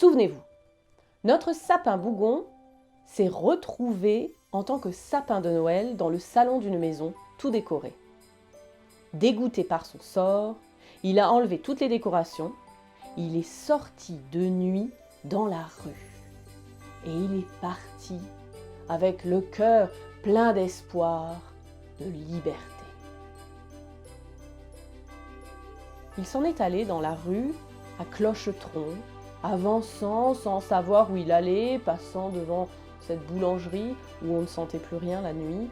Souvenez-vous, notre sapin bougon s'est retrouvé en tant que sapin de Noël dans le salon d'une maison tout décoré. Dégoûté par son sort, il a enlevé toutes les décorations, il est sorti de nuit dans la rue. Et il est parti avec le cœur plein d'espoir, de liberté. Il s'en est allé dans la rue à cloche-tronc, avançant sans savoir où il allait, passant devant cette boulangerie où on ne sentait plus rien la nuit,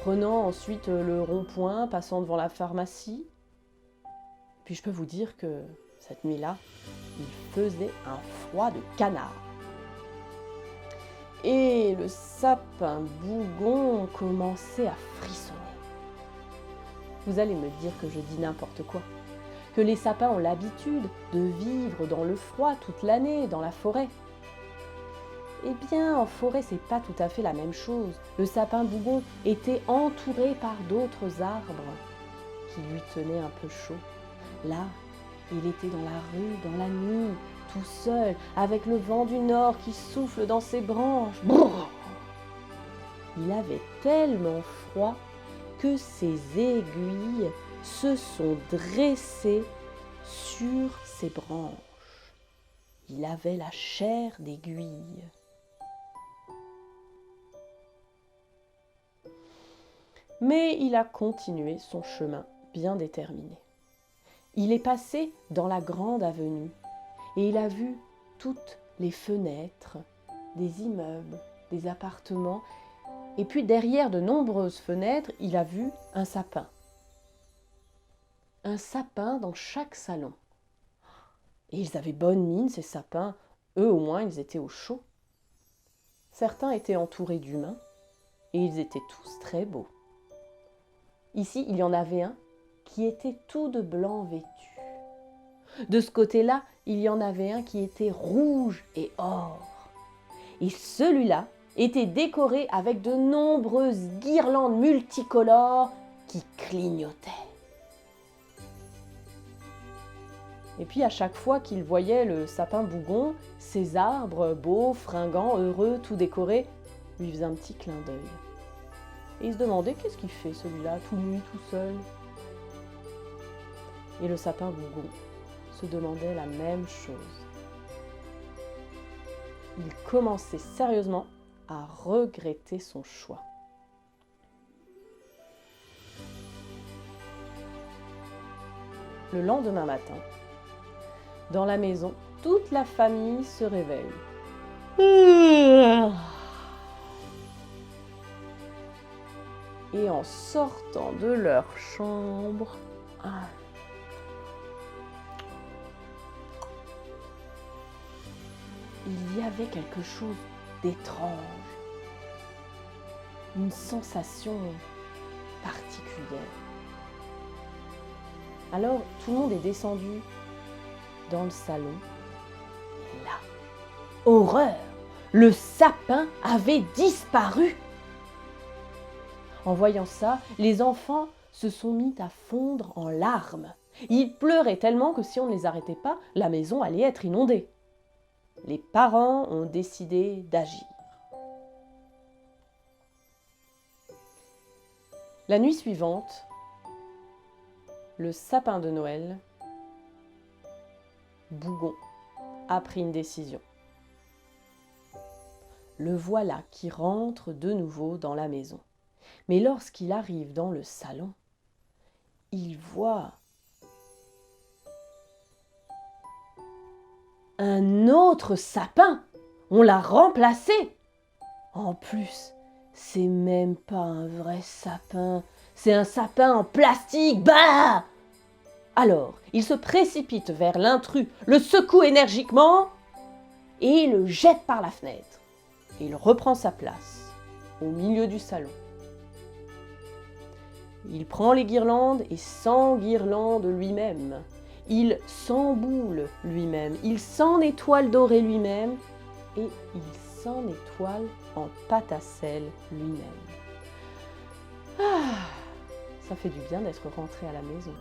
prenant ensuite le rond-point, passant devant la pharmacie. Puis je peux vous dire que cette nuit-là, il faisait un froid de canard. Et le sapin bougon commençait à frissonner. Vous allez me dire que je dis n'importe quoi, que les sapins ont l'habitude de vivre dans le froid toute l'année, dans la forêt. Eh bien, en forêt, c'est pas tout à fait la même chose. Le sapin bougon était entouré par d'autres arbres qui lui tenaient un peu chaud. Là, il était dans la rue, dans la nuit, tout seul, avec le vent du nord qui souffle dans ses branches. Brrr. Il avait tellement froid que ses aiguilles se sont dressées sur ses branches. Il avait la chair d'aiguille. Mais il a continué son chemin bien déterminé. Il est passé dans la grande avenue et il a vu toutes les fenêtres des immeubles, des appartements. Et puis derrière de nombreuses fenêtres, il a vu un sapin. Un sapin dans chaque salon. Et ils avaient bonne mine, ces sapins. Eux, au moins, ils étaient au chaud. Certains étaient entourés d'humains et ils étaient tous très beaux. Ici, il y en avait un qui était tout de blanc vêtu. De ce côté-là, il y en avait un qui était rouge et or. Et celui-là était décoré avec de nombreuses guirlandes multicolores qui clignotaient. Et puis à chaque fois qu'il voyait le sapin bougon, ces arbres beaux, fringants, heureux, tout décorés, lui faisaient un petit clin d'œil. Et il se demandait qu'est-ce qu'il fait celui-là, tout nu, tout seul. Et le sapin bougon se demandait la même chose. Il commençait sérieusement à regretter son choix. Le lendemain matin, dans la maison, toute la famille se réveille. Et en sortant de leur chambre, il y avait quelque chose d'étrange, une sensation particulière. Alors tout le monde est descendu dans le salon. Et là, horreur, le sapin avait disparu. En voyant ça, les enfants se sont mis à fondre en larmes. Ils pleuraient tellement que si on ne les arrêtait pas, la maison allait être inondée. Les parents ont décidé d'agir. La nuit suivante, le sapin de Noël, Bougon, a pris une décision. Le voilà qui rentre de nouveau dans la maison. Mais lorsqu'il arrive dans le salon, il voit un autre sapin. On l'a remplacé. En plus, c'est même pas un vrai sapin, c'est un sapin en plastique. Bah! Alors, il se précipite vers l'intrus, le secoue énergiquement et le jette par la fenêtre. Et il reprend sa place au milieu du salon. Il prend les guirlandes et s'enguirlande lui-même. Il s'emboule lui-même. Il s'en étoile dorée lui-même. Et il s'en étoile en pâte à sel lui-même. Ah, ça fait du bien d'être rentré à la maison.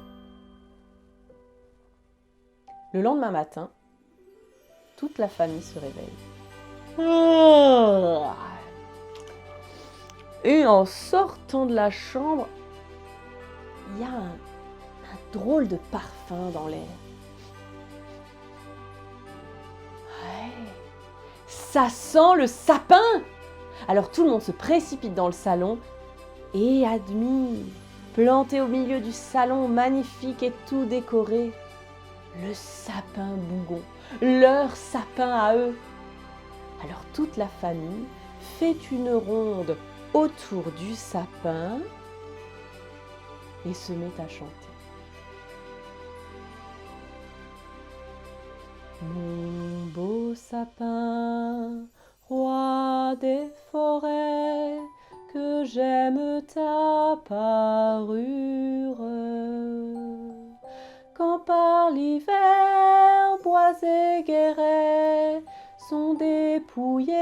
Le lendemain matin, toute la famille se réveille. Et en sortant de la chambre, il y a un drôle de parfum dans l'air. Ouais, ça sent le sapin! Alors tout le monde se précipite dans le salon et admire, planté au milieu du salon magnifique et tout décoré, le sapin Bougon, leur sapin à eux. Alors toute la famille fait une ronde autour du sapin et se met à chanter. Mon beau sapin, roi des forêts, que j'aime ta parure. Quand par l'hiver, bois et guérets sont dépouillés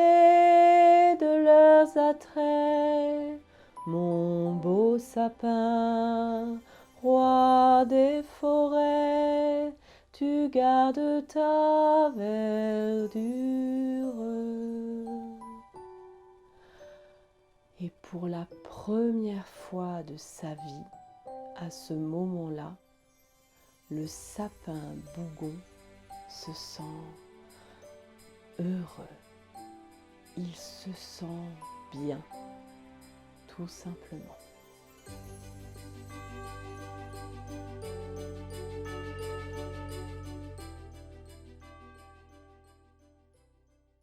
de leurs attraits. Mon beau sapin, roi des forêts, tu gardes ta verdure. Et pour la première fois de sa vie, à ce moment-là, le sapin Bougon se sent heureux. Il se sent bien, tout simplement.